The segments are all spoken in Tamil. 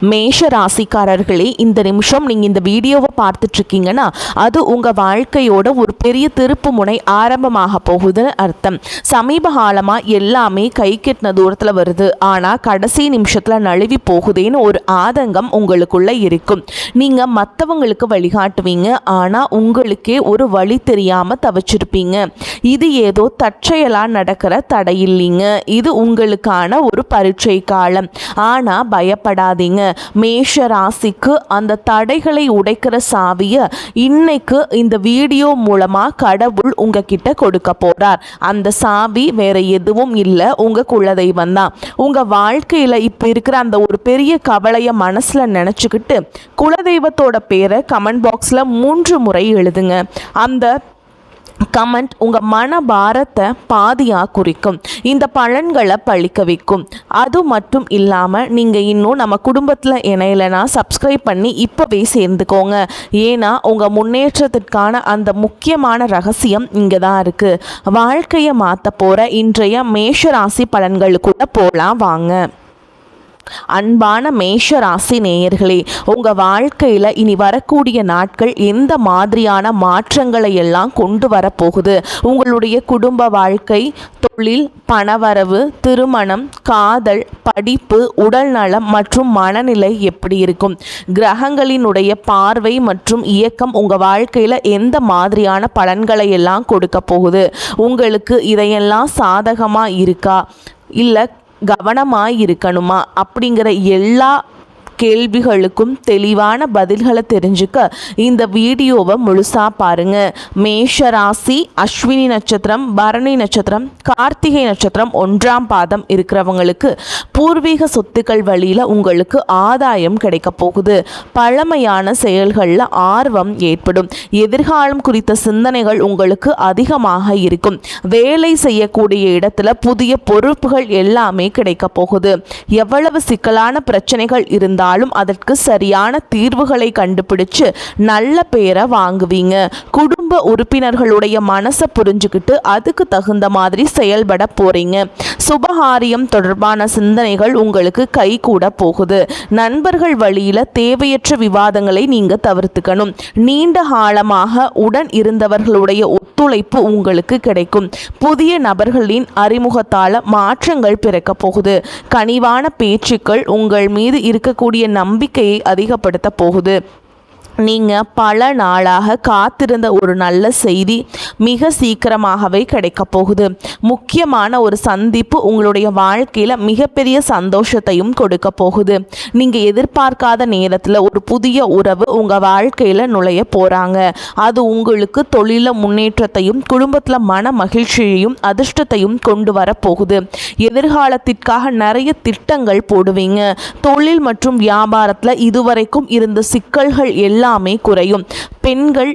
மேஷ ராசிக்காரர்களே, இந்த நிமிஷம் நீங்கள் இந்த வீடியோவை பார்த்துட்ருக்கீங்கன்னா அது உங்கள் வாழ்க்கையோட ஒரு பெரிய திருப்பு முனை ஆரம்பமாக போகுதுன்னு அர்த்தம். சமீப காலமாக எல்லாமே கை கெட்டின தூரத்தில் வருது, ஆனால் கடைசி நிமிஷத்தில் நழுவி போகுதேன்னு ஒரு ஆதங்கம் உங்களுக்குள்ளே இருக்கும். நீங்கள் மற்றவங்களுக்கு வழிகாட்டுவீங்க, ஆனால் உங்களுக்கே ஒரு வழி தெரியாமல் தவிச்சிருப்பீங்க. இது ஏதோ தற்செயலாக நடக்கிற தடையில்லைங்க, இது உங்களுக்கான ஒரு பரீட்சை காலம். ஆனால் பயப்படாதீங்க. மேஷ ராசிக்கு அந்த தடைகளை உடைக்கிற சாவியை இன்னைக்கு இந்த வீடியோ மூலமா கடவுள் உங்ககிட்ட கொடுக்க போறார். அந்த சாவி வேற எதுவும் இல்லை, உங்க குலதெய்வம் தான். உங்க வாழ்க்கையில இப்ப இருக்கிற அந்த ஒரு பெரிய கவலைய மனசுல நினைச்சுக்கிட்டு குலதெய்வத்தோட பேரை கமெண்ட் பாக்ஸ்ல 3 முறை எழுதுங்க. அந்த கமெண்ட் உங்கள் மன பாரத்தை பாதியாக குறிக்கும், இந்த பலன்களை பழிக்க வைக்கும். அது மட்டும் இல்லாமல் நீங்கள் இன்னும் நம்ம குடும்பத்தில் இணையலைன்னா சப்ஸ்கிரைப் பண்ணி இப்போவே சேர்ந்துக்கோங்க. ஏன்னா உங்கள் முன்னேற்றத்திற்கான அந்த முக்கியமான ரகசியம் இங்கே தான் இருக்குது. வாழ்க்கையை மாற்ற போகிற இன்றைய மேஷ ராசி பலன்களுக்குள்ள போகலாம் வாங்க. அன்பான மேஷ ராசி நேயர்களே, உங்கள் வாழ்க்கையில் இனி வரக்கூடிய நாட்கள் எந்த மாதிரியான மாற்றங்களை எல்லாம் கொண்டு வரப்போகுது? உங்களுடைய குடும்ப வாழ்க்கை, தொழில், பணவரவு, திருமணம், காதல், படிப்பு, உடல் நலம் மற்றும் மனநிலை எப்படி இருக்கும்? கிரகங்களினுடைய பார்வை மற்றும் இயக்கம் உங்கள் வாழ்க்கையில் எந்த மாதிரியான பலன்களை எல்லாம் கொடுக்க போகுது? உங்களுக்கு இதையெல்லாம் சாதகமாக இருக்கா, இல்லை கவனமாக இருக்கணுமா அப்படிங்கிற எல்லா கேள்விகளுக்கும் தெளிவான பதில்களை தெரிஞ்சுக்க இந்த வீடியோவை முழுசாக பாருங்கள். மேஷ ராசி அஸ்வினி நட்சத்திரம், பரணி நட்சத்திரம், கார்த்திகை நட்சத்திரம் 1ஆம் பாதம் இருக்கிறவங்களுக்கு பூர்வீக சொத்துக்கள் வழியில் உங்களுக்கு ஆதாயம் கிடைக்க போகுது. பழமையான செயல்களில் ஆர்வம் ஏற்படும். எதிர்காலம் குறித்த சிந்தனைகள் உங்களுக்கு அதிகமாக இருக்கும். வேலை செய்யக்கூடிய இடத்துல புதிய பொறுப்புகள் எல்லாமே கிடைக்க போகுது. எவ்வளவு சிக்கலான பிரச்சனைகள் இருந்தால் அதற்கு சரியான தீர்வுகளை கண்டுபிடிச்சு நல்ல பேரை வாங்குவீங்க. குடும்ப உறுப்பினர்களுடைய மனசை புரிஞ்சுக்கிட்டு அதுக்கு தகுந்த மாதிரி செயல்பட போறீங்க. சுபகாரியம் தொடர்பான சிந்தனைகள் உங்களுக்கு கை கூட போகுது. நண்பர்கள் வழியில தேவையற்ற விவாதங்களை நீங்க தவிர்த்துக்கணும். நீண்ட காலமாக உடன் இருந்தவர்களுடைய ஒத்துழைப்பு உங்களுக்கு கிடைக்கும். புதிய நபர்களின் அறிமுகத்தால மாற்றங்கள் பிறக்க போகுது. கனிவான பேச்சுக்கள் உங்கள் மீது இருக்கக்கூடிய நம்பிக்கையை அதிகப்படுத்த போகுது. நீங்கள் பல நாளாக காத்திருந்த ஒரு நல்ல செய்தி மிக சீக்கிரமாகவே கிடைக்க போகுது. முக்கியமான ஒரு சந்திப்பு உங்களுடைய வாழ்க்கையில் மிகப்பெரிய சந்தோஷத்தையும் கொடுக்க போகுது. நீங்கள் எதிர்பார்க்காத நேரத்தில் ஒரு புதிய உறவு உங்கள் வாழ்க்கையில் நுழைய போகிறாங்க. அது உங்களுக்கு தொழில முன்னேற்றத்தையும் குடும்பத்தில் மன மகிழ்ச்சியையும் அதிர்ஷ்டத்தையும் கொண்டு வர போகுது. எதிர்காலத்திற்காக நிறைய திட்டங்கள் போடுவீங்க. தொழில் மற்றும் வியாபாரத்தில் இதுவரைக்கும் இருந்த சிக்கல்கள் எல்லாமே குறையும். பெண்கள்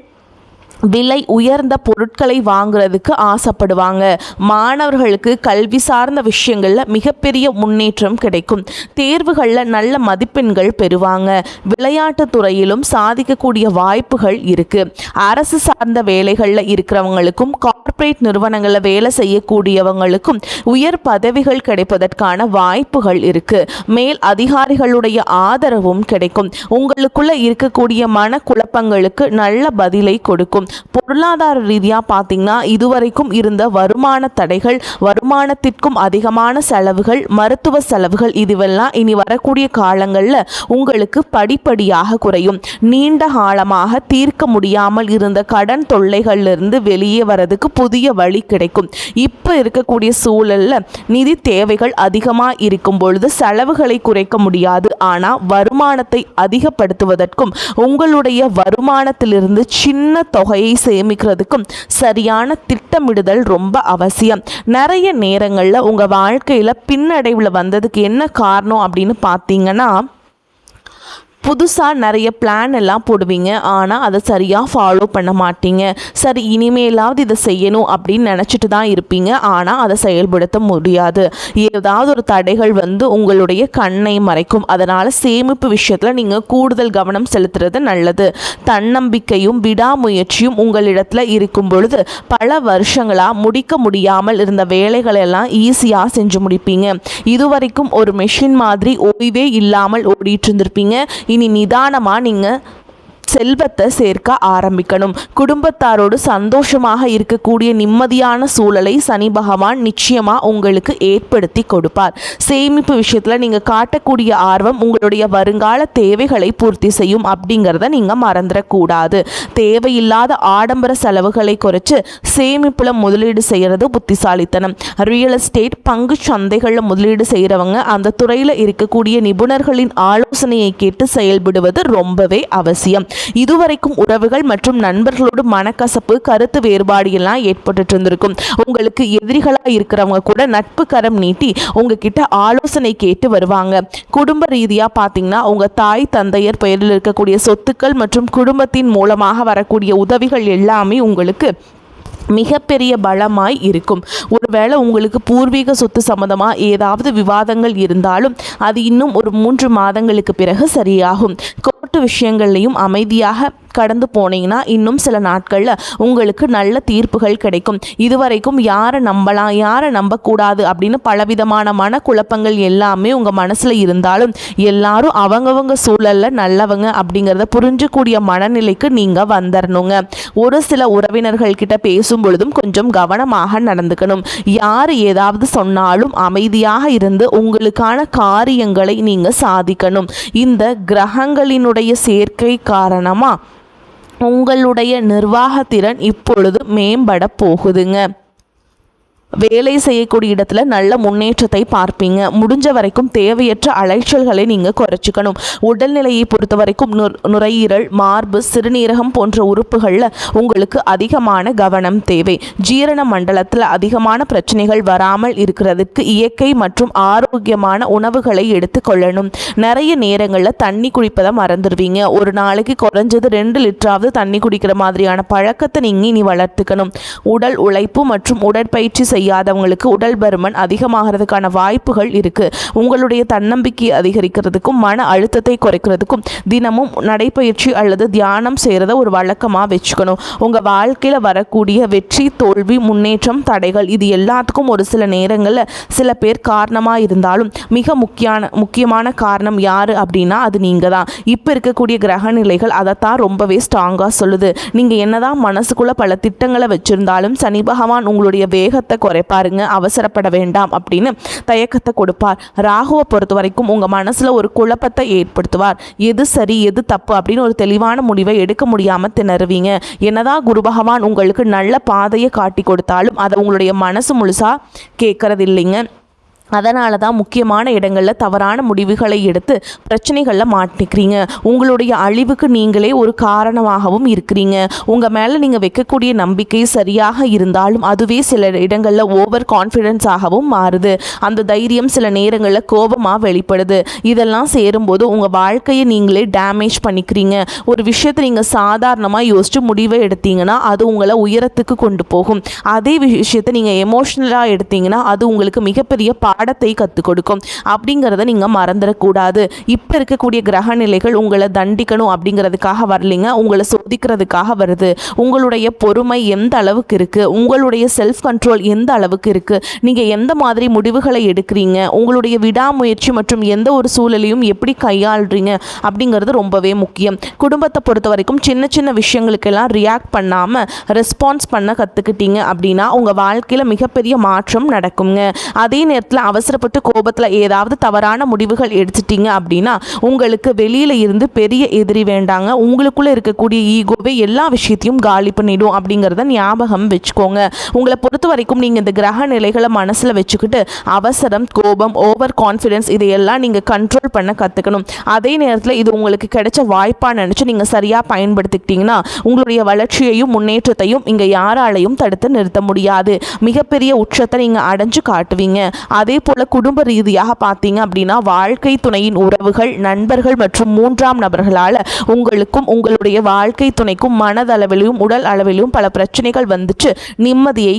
விலை உயர்ந்த பொருட்களை வாங்குறதுக்கு ஆசைப்படுவாங்க. மாணவர்களுக்கு கல்வி சார்ந்த விஷயங்களில் மிகப்பெரிய முன்னேற்றம் கிடைக்கும். தேர்வுகளில் நல்ல மதிப்பெண்கள் பெறுவாங்க. விளையாட்டு துறையிலும் சாதிக்கக்கூடிய வாய்ப்புகள் இருக்கு. அரசு சார்ந்த வேலைகளில் இருக்கிறவங்களுக்கும் கார்ப்பரேட் நிறுவனங்களில் வேலை செய்யக்கூடியவங்களுக்கும் உயர் பதவிகள் கிடைப்பதற்கான வாய்ப்புகள் இருக்கு. மேல் அதிகாரிகளுடைய ஆதரவும் கிடைக்கும். உங்களுக்குள்ள இருக்கக்கூடிய மனக்குழப்பங்களுக்கு நல்ல பதிலை கொடுக்கும். பொருளாதார ரீதியாக பார்த்தீங்கன்னா இதுவரைக்கும் இருந்த வருமான தடைகள், வருமானத்திற்கும் அதிகமான செலவுகள், மருத்துவ செலவுகள் இதுவெல்லாம் இனி வரக்கூடிய காலங்களில் உங்களுக்கு படிப்படியாக குறையும். நீண்ட காலமாக தீர்க்க முடியாமல் இருந்த கடன் தொல்லைகளிலிருந்து வெளியே வரதுக்கு புதிய வழி கிடைக்கும். இப்போ இருக்கக்கூடிய சூழலில் நிதி தேவைகள் அதிகமாக இருக்கும் பொழுது செலவுகளை குறைக்க முடியாது. ஆனால் வருமானத்தை அதிகப்படுத்துவதற்கும் உங்களுடைய வருமானத்திலிருந்து சின்ன தொகையை சேமிக்கிறதுக்கும் சரியான திட்டமிடுதல் ரொம்ப அவசியம். நிறைய நேரங்களில் உங்கள் வாழ்க்கையில் பின்னடைவில் வந்ததுக்கு என்ன காரணம் அப்படின்னு பார்த்தீங்கன்னா புதுசாக நிறைய பிளான் எல்லாம் போடுவீங்க, ஆனால் அதை சரியாக ஃபாலோ பண்ண மாட்டீங்க. சரி இனிமேலாவது இதை செய்யணும் அப்படின்னு நினச்சிட்டு தான் இருப்பீங்க, ஆனால் அதை செயல்படுத்த முடியாது. ஏதாவது ஒரு தடைகள் வந்து உங்களுடைய கண்ணை மறைக்கும். அதனால் சேமிப்பு விஷயத்தில் நீங்கள் கூடுதல் கவனம் செலுத்துறது நல்லது. தன்னம்பிக்கையும் விடாமுயற்சியும் உங்களிடத்தில் இருக்கும் பொழுது பல வருஷங்களாக முடிக்க முடியாமல் இருந்த வேலைகளெல்லாம் ஈஸியாக செஞ்சு முடிப்பீங்க. இதுவரைக்கும் ஒரு மெஷின் மாதிரி ஓய்வே இல்லாமல் ஓடிட்டு இருந்திருப்பீங்க. இனி நிதானமாக நீங்கள் செல்வத்தை சேர்க்க ஆரம்பிக்கணும். குடும்பத்தாரோடு சந்தோஷமாக இருக்கக்கூடிய நிம்மதியான சூழலை சனி பகவான் நிச்சயமாக உங்களுக்கு ஏற்படுத்தி கொடுப்பார். சேமிப்பு விஷயத்தில் நீங்கள் காட்டக்கூடிய ஆர்வம் உங்களுடைய வருங்கால தேவைகளை பூர்த்தி செய்யும் அப்படிங்கிறத நீங்கள் மறந்துடக்கூடாது. தேவையில்லாத ஆடம்பர செலவுகளை குறைச்சு சேமிப்பில் முதலீடு செய்கிறது புத்திசாலித்தனம். ரியல் எஸ்டேட், பங்கு சந்தைகளில் முதலீடு செய்கிறவங்க அந்த துறையில் இருக்கக்கூடிய நிபுணர்களின் ஆலோசனையை கேட்டு செயல்படுவது ரொம்பவே அவசியம். இதுவரைக்கும் உறவுகள் மற்றும் நண்பர்களோடு மனக்கசப்பு, கருத்து வேறுபாடு எல்லாம் ஏற்பட்டு இருந்திருக்கும். உங்களுக்கு எதிரிகளாக இருக்கிறவங்க கூட நட்பு கரம் நீட்டி உங்ககிட்ட ஆலோசனை கேட்டு வருவாங்க. குடும்ப ரீதியாக பார்த்தீங்கன்னா உங்கள் தாய் தந்தையர் பெயரில் இருக்கக்கூடிய சொத்துக்கள் மற்றும் குடும்பத்தின் மூலமாக வரக்கூடிய உதவிகள் எல்லாமே உங்களுக்கு மிகப்பெரிய பலமாய் இருக்கும். ஒருவேளை உங்களுக்கு பூர்வீக சொத்து சம்பந்தமாக ஏதாவது விவாதங்கள் இருந்தாலும் அது இன்னும் ஒரு 3 மாதங்களுக்கு பிறகு சரியாகும். கோர்ட்டு விஷயங்கள்லையும் அமைதியாக கடந்து போனீங்கன்னா இன்னும் சில நாட்களில் உங்களுக்கு நல்ல தீர்ப்புகள் கிடைக்கும். இதுவரைக்கும் யாரை நம்பலாம் யாரை நம்பக்கூடாது அப்படின்னு பலவிதமான மனக்குழப்பங்கள் எல்லாமே உங்கள் மனசில் இருந்தாலும் எல்லாரும் அவங்கவங்க சூழலில் நல்லவங்க அப்படிங்கிறத புரிஞ்சக்கூடிய மனநிலைக்கு நீங்கள் வந்துடணுங்க. ஒரு சில உறவினர்கள் கிட்ட பேசும் பொழுதும் கொஞ்சம் கவனமாக நடந்துக்கணும். யார் ஏதாவது சொன்னாலும் அமைதியாக இருந்து உங்களுக்கான காரியங்களை நீங்கள் சாதிக்கணும். இந்த கிரகங்களினுடைய சேர்க்கை காரணமாக உங்களுடைய நிர்வாகத்திறன் இப்பொழுது மேம்பட போகுதுங்க. வேலை செய்யக்கூடிய இடத்துல நல்ல முன்னேற்றத்தை பார்ப்பீங்க. முடிஞ்ச வரைக்கும் தேவையற்ற அலைச்சல்களை நீங்கள் குறைச்சிக்கணும். உடல்நிலையை பொறுத்த வரைக்கும் நுரையீரல், மார்பு, சிறுநீரகம் போன்ற உறுப்புகளில் உங்களுக்கு அதிகமான கவனம் தேவை. ஜீரண மண்டலத்தில் அதிகமான பிரச்சனைகள் வராமல் இருக்கிறதுக்கு இயற்கை மற்றும் ஆரோக்கியமான உணவுகளை எடுத்துக்கொள்ளணும். நிறைய நேரங்களில் தண்ணி குடிப்பதை மறந்துடுவீங்க. ஒரு நாளைக்கு குறைஞ்சது 2 லிட்டராவது தண்ணி குடிக்கிற மாதிரியான பழக்கத்தை நீங்கள் இனி வளர்த்துக்கணும். உடல் உழைப்பு மற்றும் உடற்பயிற்சி செய்யாதவங்களுக்கு உடல் பருமன் அதிகமாகிறதுக்கான வாய்ப்புகள் இருக்கு. உங்களுடைய தன்னம்பிக்கை அதிகரிக்கிறதுக்கும் மன அழுத்தத்தை குறைக்கிறதுக்கும் தினமும் நடைப்பயிற்சி அல்லது தியானம் செய்கிறத ஒரு வழக்கமாக வச்சுக்கணும். உங்கள் வாழ்க்கையில் வரக்கூடிய வெற்றி, தோல்வி, முன்னேற்றம், தடைகள் இது எல்லாத்துக்கும் ஒரு சில நேரங்களில் சில பேர் காரணமாக இருந்தாலும் மிக முக்கியமான காரணம் யார் அப்படின்னா அது நீங்கள் தான். இப்போ இருக்கக்கூடிய கிரக நிலைகள் அதைத்தான் ரொம்பவே ஸ்ட்ராங்காக சொல்லுது. நீங்கள் என்னதான் மனசுக்குள்ளே பல திட்டங்களை வச்சுருந்தாலும் சனி பகவான் உங்களுடைய வேகத்தை குறைப்பாருங்க. அவசரப்பட வேண்டாம் அப்படின்னு தயக்கத்தை கொடுப்பார். ராகுவை பொறுத்த வரைக்கும் உங்கள் மனசில் ஒரு குழப்பத்தை ஏற்படுத்துவார். எது சரி எது தப்பு அப்படின்னு ஒரு தெளிவான முடிவை எடுக்க முடியாமல் திணறுவீங்க. என்னதான் குரு பகவான் உங்களுக்கு நல்ல பாதையை காட்டி கொடுத்தாலும் அதை உங்களுடைய மனசு முழுசாக கேட்கறது இல்லைங்க. அதனால தான் முக்கியமான இடங்களில் தவறான முடிவுகளை எடுத்து பிரச்சனைகளில் மாட்டிக்கிறீங்க. உங்களுடைய அழிவுக்கு நீங்களே ஒரு காரணமாகவும் இருக்கிறீங்க. உங்கள் மேலே நீங்கள் வைக்கக்கூடிய நம்பிக்கை சரியாக இருந்தாலும் அதுவே சில இடங்களில் ஓவர் கான்ஃபிடென்ஸாகவும் மாறுது. அந்த தைரியம் சில நேரங்களில் கோபமாக வெளிப்படுது. இதெல்லாம் சேரும்போது உங்கள் வாழ்க்கையை நீங்களே டேமேஜ் பண்ணிக்கிறீங்க. ஒரு விஷயத்தை நீங்கள் சாதாரணமாக யோசித்து முடிவை எடுத்தீங்கன்னா அது உங்களை உயரத்துக்கு கொண்டு போகும். அதே விஷயத்தை நீங்கள் எமோஷ்னலாக எடுத்தீங்கன்னா அது உங்களுக்கு மிகப்பெரிய பாடத்தை கற்றுக் கொடுக்கும். அப்படிங்கிறத நீங்கள் மறந்துடக்கூடாது. இப்போ இருக்கக்கூடிய கிரக நிலைகள் உங்களை தண்டிக்கணும் அப்படிங்கிறதுக்காக வரலைங்க, உங்களை சோதிக்கிறதுக்காக வருது. உங்களுடைய பொறுமை எந்த அளவுக்கு இருக்குது, உங்களுடைய செல்ஃப் கண்ட்ரோல் எந்த அளவுக்கு இருக்குது, நீங்கள் எந்த மாதிரி முடிவுகளை எடுக்கிறீங்க, உங்களுடைய விடாமுயற்சி மற்றும் எந்த ஒரு சூழலையும் எப்படி கையாளுறீங்க அப்படிங்கிறது ரொம்பவே முக்கியம். குடும்பத்தை பொறுத்த வரைக்கும் சின்ன சின்ன விஷயங்களுக்கெல்லாம் ரியாக்ட் பண்ணாமல் ரெஸ்பான்ஸ் பண்ண கற்றுக்கிட்டீங்க அப்படின்னா உங்கள் வாழ்க்கையில் மிகப்பெரிய மாற்றம் நடக்குங்க. அதே நேரத்தில் அவசரப்பட்டு கோபத்தில் ஏதாவது தவறான முடிவுகள் எடுத்துட்டீங்க அப்படின்னா உங்களுக்கு வெளியில் இருந்து பெரிய எதிரி வேண்டாங்க. உங்களுக்குள்ளே இருக்கக்கூடிய ஈகோவை எல்லா விஷயத்தையும் காலி பண்ணிடும் அப்படிங்கிறத ஞாபகம் வச்சுக்கோங்க. உங்களை பொறுத்த வரைக்கும் நீங்கள் இந்த கிரக நிலைகளை மனசில் வச்சுக்கிட்டு அவசரம், கோபம், ஓவர் கான்ஃபிடென்ஸ் இதையெல்லாம் நீங்கள் கண்ட்ரோல் பண்ண கற்றுக்கணும். அதே நேரத்தில் இது உங்களுக்கு கிடைச்ச வாய்ப்பாக நினச்சி நீங்கள் சரியாக பயன்படுத்திக்கிட்டீங்கன்னா உங்களுடைய வளர்ச்சியையும் முன்னேற்றத்தையும் இங்கே யாராலையும் தடுத்து நிறுத்த முடியாது. மிகப்பெரிய உச்சத்தை நீங்கள் அடைஞ்சு காட்டுவீங்க. அதே அதே போல் குடும்ப ரீதியாக பார்த்தீங்க அப்படின்னா வாழ்க்கை துணையின் உறவுகள், நண்பர்கள் மற்றும் 3ஆம் நபர்களால் உங்களுக்கும் உங்களுடைய வாழ்க்கை துணைக்கும் மனதளவிலும் உடல் அளவிலும் பல பிரச்சனைகள் வந்துச்சு நிம்மதியை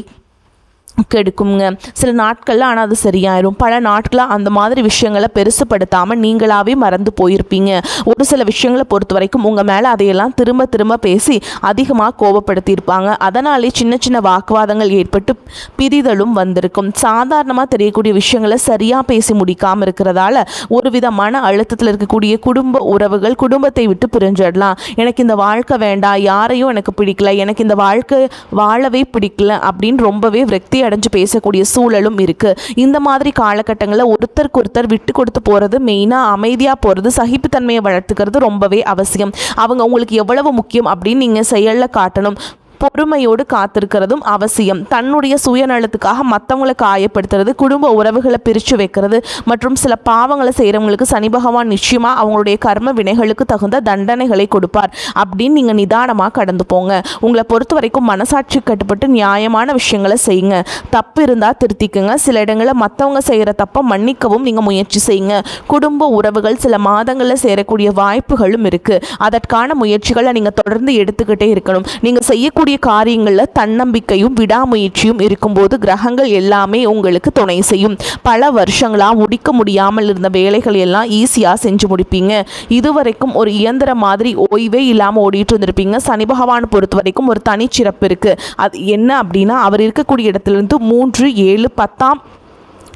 கெடுக்குங்க. சில நாட்களில் ஆனால் அது சரியாயிரும். பல நாட்களாக அந்த மாதிரி விஷயங்களை பெருசுப்படுத்தாமல் நீங்களாகவே மறந்து போயிருப்பீங்க. ஒரு சில விஷயங்களை பொறுத்த வரைக்கும் உங்கள் மேலே அதையெல்லாம் திரும்ப திரும்ப பேசி அதிகமாக கோபப்படுத்தியிருப்பாங்க. அதனாலே சின்ன சின்ன வாக்குவாதங்கள் ஏற்பட்டு பிரிதலும் வந்திருக்கும். சாதாரணமாக தெரியக்கூடிய விஷயங்களை சரியாக பேசி முடிக்காமல் இருக்கிறதால ஒருவித மன அழுத்தத்தில் இருக்கக்கூடிய குடும்ப உறவுகள் குடும்பத்தை விட்டு பிரிஞ்சிடலாம். எனக்கு இந்த வாழ்க்கை வேண்டாம், யாரையும் எனக்கு பிடிக்கல, எனக்கு இந்த வாழ்க்கை வாழவே பிடிக்கல அப்படின்னு ரொம்பவே விரக்தி அடைஞ்சு பேசக்கூடிய சூழலும் இருக்கு. இந்த மாதிரி காலகட்டங்களில் ஒருத்தருக்கு ஒருத்தர் விட்டு கொடுத்து போறது, மெயினா அமைதியா போறது, சகிப்புத்தன்மையை வளர்த்துக்கிறது ரொம்பவே அவசியம். அவங்க உங்களுக்கு எவ்வளவு முக்கியம் அப்படின்னு நீங்க செயல்ல காட்டணும். பொறுமையோடு காத்திருக்கிறதும் அவசியம். தன்னுடைய சுயநலத்துக்காக மற்றவங்களை காயப்படுத்துறது, குடும்ப உறவுகளை பிரித்து வைக்கிறது மற்றும் சில பாவங்களை செய்கிறவங்களுக்கு சனி பகவான் நிச்சயமாக அவங்களுடைய கர்ம வினைகளுக்கு தகுந்த தண்டனைகளை கொடுப்பார் அப்படின்னு நீங்கள் நிதானமாக கடந்து போங்க. உங்களை பொறுத்த வரைக்கும் மனசாட்சி கட்டுப்பட்டு நியாயமான விஷயங்களை செய்யுங்க. தப்பு இருந்தால் திருத்திக்குங்க. சில இடங்களில் மற்றவங்க செய்கிற தப்பை மன்னிக்கவும் நீங்கள் முயற்சி செய்யுங்க. குடும்ப உறவுகள் சில மாதங்களில் சேரக்கூடிய வாய்ப்புகளும் இருக்குது. அதற்கான முயற்சிகளை நீங்கள் தொடர்ந்து எடுத்துக்கிட்டே இருக்கணும். நீங்கள் செய்யக்கூடிய காரியங்களில் தன்னம்பிக்கையும் விடாமுயற்சியும் இருக்கும்போது கிரகங்கள் எல்லாமே உங்களுக்கு துணை செய்யும். பல வருஷங்களாக முடிக்க முடியாமல் இருந்த வேலைகள் எல்லாம் ஈஸியாக செஞ்சு முடிப்பீங்க. இதுவரைக்கும் ஒரு இயந்திர மாதிரி ஓய்வே இல்லாமல் ஓடிட்டு இருந்திருப்பீங்க. சனி பகவான் பொறுத்த வரைக்கும் ஒரு தனிச்சிறப்பு இருக்குது. அது என்ன அப்படின்னா, அவர் இருக்கக்கூடிய இடத்துலேருந்து 3, 7, 10ஆம்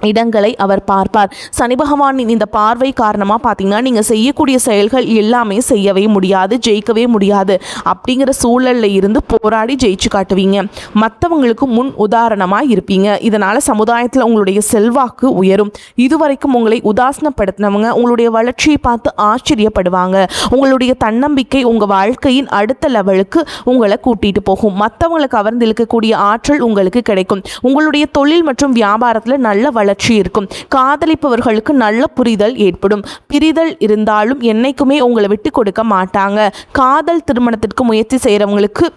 இடங்களை அவர் பார்ப்பார். சனி பகவானின் இந்த பார்வை காரணமாக பார்த்தீங்கன்னா நீங்கள் செய்யக்கூடிய செயல்கள் எல்லாமே செய்யவே முடியாது, ஜெயிக்கவே முடியாது. அப்படிங்கிற சூழலில் இருந்து போராடி ஜெயிச்சு காட்டுவீங்க. மற்றவங்களுக்கு முன் உதாரணமாக இருப்பீங்க. இதனால் சமுதாயத்தில் உங்களுடைய செல்வாக்கு உயரும். இதுவரைக்கும் உங்களை உதாசனப்படுத்தினவங்க உங்களுடைய வளர்ச்சியை பார்த்து ஆச்சரியப்படுவாங்க. உங்களுடைய தன்னம்பிக்கை உங்கள் வாழ்க்கையின் அடுத்த லெவலுக்கு உங்களை கூட்டிகிட்டு போகும். மற்றவங்களை கவர்ந்து இழுக்கக்கூடிய ஆற்றல் உங்களுக்கு கிடைக்கும். உங்களுடைய தொழில் மற்றும் வியாபாரத்தில் நல்ல வளர்ச்சி இருக்கும். காதலிப்பவர்களுக்கு நல்ல புரிதல் ஏற்படும். பிரிதல் இருந்தாலும் என்னைக்குமே உங்களை விட்டு கொடுக்க மாட்டாங்க. காதல் திருமணத்திற்கு முயற்சி செய்கிறவங்களுக்கு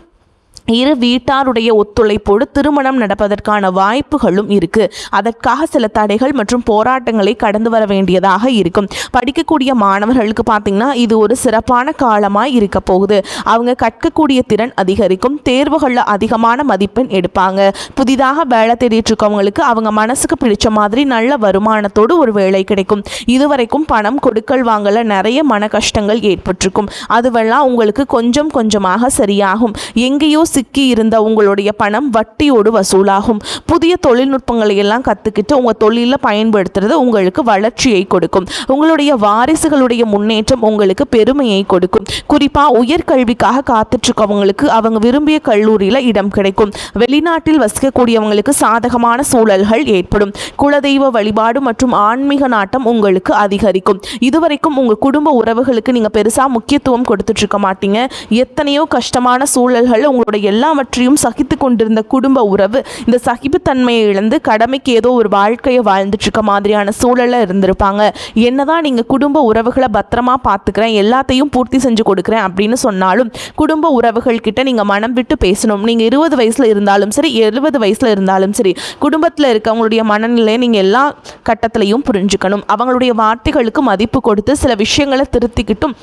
இரு வீட்டாருடைய ஒத்துழைப்போடு திருமணம் நடப்பதற்கான வாய்ப்புகளும் இருக்கு. அதற்காக சில தடைகள் மற்றும் போராட்டங்களை கடந்து வர வேண்டியதாக இருக்கும். படிக்கக்கூடிய மாணவர்களுக்கு பார்த்தீங்கன்னா இது ஒரு சிறப்பான காலமாக இருக்க போகுது. அவங்க கற்கக்கூடிய திறன் அதிகரிக்கும். தேர்வுகளில் அதிகமான மதிப்பெண் எடுப்பாங்க. புதிதாக வேலை தேடிட்டு இருக்கவங்களுக்கு அவங்க மனசுக்கு பிடிச்ச மாதிரி நல்ல வருமானத்தோடு ஒரு வேலை கிடைக்கும். இதுவரைக்கும் பணம் கொடுக்கல் வாங்கல நிறைய மன கஷ்டங்கள் ஏற்பட்டிருக்கும். அதுவெல்லாம் உங்களுக்கு கொஞ்சம் கொஞ்சமாக சரியாகும். எங்கேயோ சிக்கி இருந்த உங்களுடைய பணம் வட்டியோடு வசூலாகும். புதிய தொழில்நுட்பங்களை எல்லாம் கற்றுக்கிட்டு உங்கள் தொழிலில் பயன்படுத்துறது உங்களுக்கு வளர்ச்சியை கொடுக்கும். உங்களுடைய வாரிசுகளுடைய முன்னேற்றம் உங்களுக்கு பெருமையை கொடுக்கும். குறிப்பாக உயர்கல்விக்காக காத்துட்ருக்கவங்களுக்கு அவங்க விரும்பிய கல்லூரியில் இடம் கிடைக்கும். வெளிநாட்டில் வசிக்கக்கூடியவங்களுக்கு சாதகமான சூழல்கள் ஏற்படும். குலதெய்வ வழிபாடு மற்றும் ஆன்மீக நாட்டம் உங்களுக்கு அதிகரிக்கும். இதுவரைக்கும் உங்கள் குடும்ப உறவுகளுக்கு நீங்கள் பெருசாக முக்கியத்துவம் கொடுத்துட்ருக்க மாட்டீங்க. எத்தனையோ கஷ்டமான சூழல்கள் உங்களுடைய எல்லாவற்றையும் சகித்து கொண்டிருந்த குடும்ப உறவு இந்த சகிப்புத்தன்மையை இழந்து கடமைக்கு ஏதோ ஒரு வாழ்க்கையை வாழ்ந்துட்டு இருக்க மாதிரியான சூழல்ல இருந்திருப்பாங்க. என்னதான் நீங்க குடும்ப உறவுகளை பத்திரமா பார்த்துக்கிறேன், எல்லாத்தையும் பூர்த்தி செஞ்சு கொடுக்குறேன் அப்படின்னு சொன்னாலும் குடும்ப உறவுகள் கிட்ட நீங்க மனம் விட்டு பேசணும். நீங்க 20 வயசுல இருந்தாலும் சரி, 70 வயசுல இருந்தாலும் சரி, குடும்பத்தில் இருக்கவங்களுடைய மனநிலையை நீங்க எல்லா கட்டத்திலையும் புரிஞ்சுக்கணும். அவங்களுடைய வார்த்தைகளுக்கு மதிப்பு கொடுத்து சில விஷயங்களை திருத்திக்கிட்டும்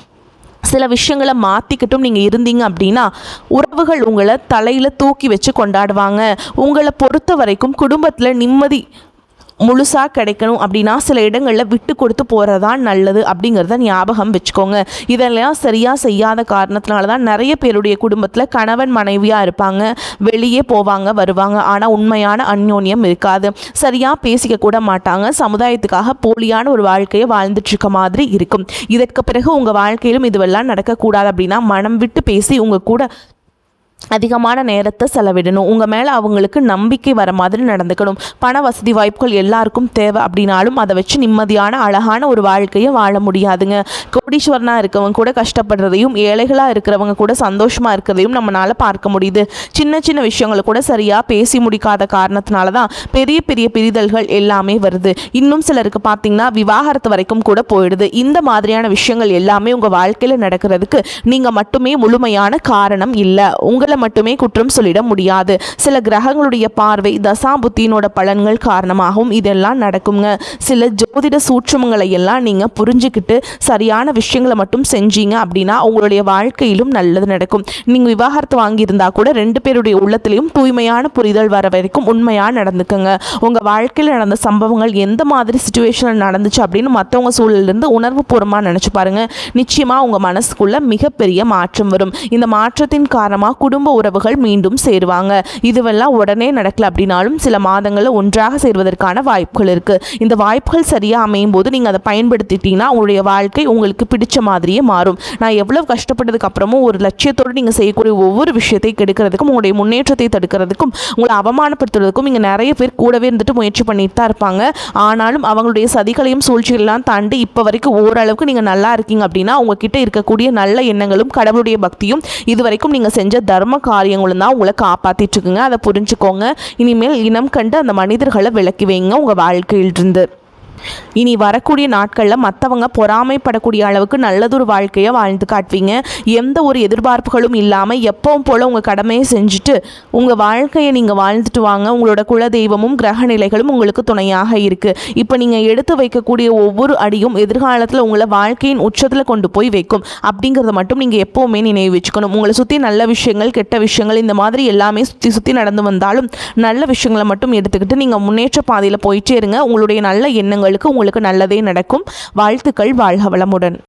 சில விஷயங்களை மாற்றிக்கிட்டும் நீங்கள் இருந்தீங்க அப்படின்னா உறவுகள் உங்களை தலையில் தூக்கி வச்சு கொண்டாடுவாங்க. உங்களை பொறுத்த வரைக்கும் குடும்பத்தில் நிம்மதி முழுசாக கிடைக்கணும் அப்படின்னா சில இடங்களில் விட்டு கொடுத்து போகிறதான் நல்லது அப்படிங்கிறத ஞாபகம் வச்சுக்கோங்க. இதெல்லாம் சரியாக செய்யாத காரணத்தினால தான் நிறைய பேருடைய குடும்பத்தில் கணவன் மனைவியாக இருப்பாங்க, வெளியே போவாங்க வருவாங்க, ஆனால் உண்மையான அந்யோன்யம் இருக்காது. சரியாக பேசிக்க கூட மாட்டாங்க. சமுதாயத்துக்காக போலியான ஒரு வாழ்க்கையை வாழ்ந்துட்டுருக்க மாதிரி இருக்கும். இதற்கு பிறகு உங்கள் வாழ்க்கையிலும் இதுவெல்லாம் நடக்கக்கூடாது அப்படின்னா மனம் விட்டு பேசி உங்கள் கூட அதிகமான நேரத்தை செலவிடணும். உங்கள் மேலே அவங்களுக்கு நம்பிக்கை வர மாதிரி நடந்துக்கணும். பண வசதி வாய்ப்புகள் எல்லாருக்கும் தேவை அப்படின்னாலும் அதை வச்சு நிம்மதியான அழகான ஒரு வாழ்க்கையை வாழ முடியாதுங்க. கோடீஸ்வரனாக இருக்கவங்க கூட கஷ்டப்படுறதையும் ஏழைகளாக இருக்கிறவங்க கூட சந்தோஷமாக இருக்கிறதையும் நம்மளால் பார்க்க முடியுது. சின்ன சின்ன விஷயங்களை கூட சரியாக பேசி முடிக்காத காரணத்தினால தான் பெரிய பெரிய பிரிதல்கள் எல்லாமே வருது. இன்னும் சிலருக்கு பார்த்திங்கன்னா விவாகரத்து வரைக்கும் கூட போயிடுது. இந்த மாதிரியான விஷயங்கள் எல்லாமே உங்கள் வாழ்க்கையில் நடக்கிறதுக்கு நீங்கள் மட்டுமே முழுமையான காரணம் இல்லை. உங்கள் உங்களை மட்டுமே குற்றம் சொல்லிட முடியாது. சில கிரகங்களுடைய பார்வை, தசாபுத்தியினோட பலன்கள் காரணமாகவும் இதெல்லாம் நடக்குங்க. சில ஜோதிட சூட்சுமங்களை எல்லாம் நீங்கள் புரிஞ்சுக்கிட்டு சரியான விஷயங்களை மட்டும் செஞ்சீங்க அப்படின்னா உங்களுடைய வாழ்க்கையிலும் நல்லது நடக்கும். நீங்கள் விவாகரத்து வாங்கியிருந்தா கூட 2 பேருடைய உள்ளத்திலையும் தூய்மையான புரிதல் வர வரைக்கும் உண்மையாக நடந்துக்குங்க. உங்கள் வாழ்க்கையில் நடந்த சம்பவங்கள் எந்த மாதிரி சுச்சுவேஷனில் நடந்துச்சு அப்படின்னு மற்றவங்க சூழலிருந்து உணர்வு பூர்வமாக நினச்சி பாருங்க. நிச்சயமாக உங்கள் மனசுக்குள்ள மிகப்பெரிய மாற்றம் வரும். இந்த மாற்றத்தின் காரணமாக குடும்ப உறவுகள் மீண்டும் சேருவாங்க. இதுவெல்லாம் உடனே நடக்கல அப்படின்னாலும் சில மாதங்களில் ஒன்றாக சேர்வதற்கான வாய்ப்புகள் இருக்குது. இந்த வாய்ப்புகள் சரியாக அமையும் போது நீங்கள் அதை பயன்படுத்திட்டீங்கன்னா உங்களுடைய வாழ்க்கை உங்களுக்கு பிடிச்ச மாதிரியே மாறும். நான் எவ்வளவு கஷ்டப்பட்டதுக்கு அப்புறமும் ஒரு லட்சியத்தோடு நீங்கள் செய்யக்கூடிய ஒவ்வொரு விஷயத்தை கெடுக்கிறதுக்கும் உங்களுடைய முன்னேற்றத்தை தடுக்கிறதுக்கும் உங்களை அவமானப்படுத்துறதுக்கும் இங்கே நிறைய பேர் கூடவே இருந்துட்டு முயற்சி பண்ணிட்டு தான் இருப்பாங்க. ஆனாலும் அவங்களுடைய சதிகளையும் சூழ்ச்சிகளெல்லாம் தாண்டி இப்போ வரைக்கும் ஓரளவுக்கு நீங்கள் நல்லா இருக்கீங்க அப்படின்னா உங்ககிட்ட இருக்கக்கூடிய நல்ல எண்ணங்களும் கடவுளுடைய பக்தியும் இதுவரைக்கும் நீங்கள் செஞ்ச தர்ம காரியங்களும் தான் உங்களை காப்பாற்றிட்டு இருக்குங்க. அதை புரிஞ்சுக்கோங்க. இனிமேல் இனம் கண்டு அந்த மனிதர்களை விலக்கி வைங்க உங்கள் வாழ்க்கையிலிருந்து. இனி வரக்கூடிய நாட்களில் மற்றவங்க பொறாமைப்படக்கூடிய அளவுக்கு நல்லதொரு வாழ்க்கையை வாழ்ந்து காட்டுவீங்க. எந்த ஒரு எதிர்பார்ப்புகளும் இல்லாமல் எப்பவும் போல் உங்கள் கடமையை செஞ்சுட்டு உங்கள் வாழ்க்கையை நீங்கள் வாழ்ந்துட்டு வாங்க. உங்களோட குலதெய்வமும் கிரக நிலைகளும் உங்களுக்கு துணையாக இருக்குது. இப்போ நீங்கள் எடுத்து வைக்கக்கூடிய ஒவ்வொரு அடியும் எதிர்காலத்தில் உங்களை வாழ்க்கையின் உச்சத்தில் கொண்டு போய் வைக்கும் அப்படிங்கிறத மட்டும் நீங்கள் எப்போவுமே நினைவு வச்சுக்கணும். உங்களை சுற்றி நல்ல விஷயங்கள், கெட்ட விஷயங்கள் இந்த மாதிரி எல்லாமே சுற்றி நடந்து வந்தாலும் நல்ல விஷயங்களை மட்டும் எடுத்துக்கிட்டு நீங்கள் முன்னேற்ற பாதையில் போயிட்டே இருங்க. உங்களுடைய நல்ல எண்ணங்கள் உங்களுக்கு நல்லதே நடக்கும். வாழ்த்துக்கள். வாழ்க வளமுடன்.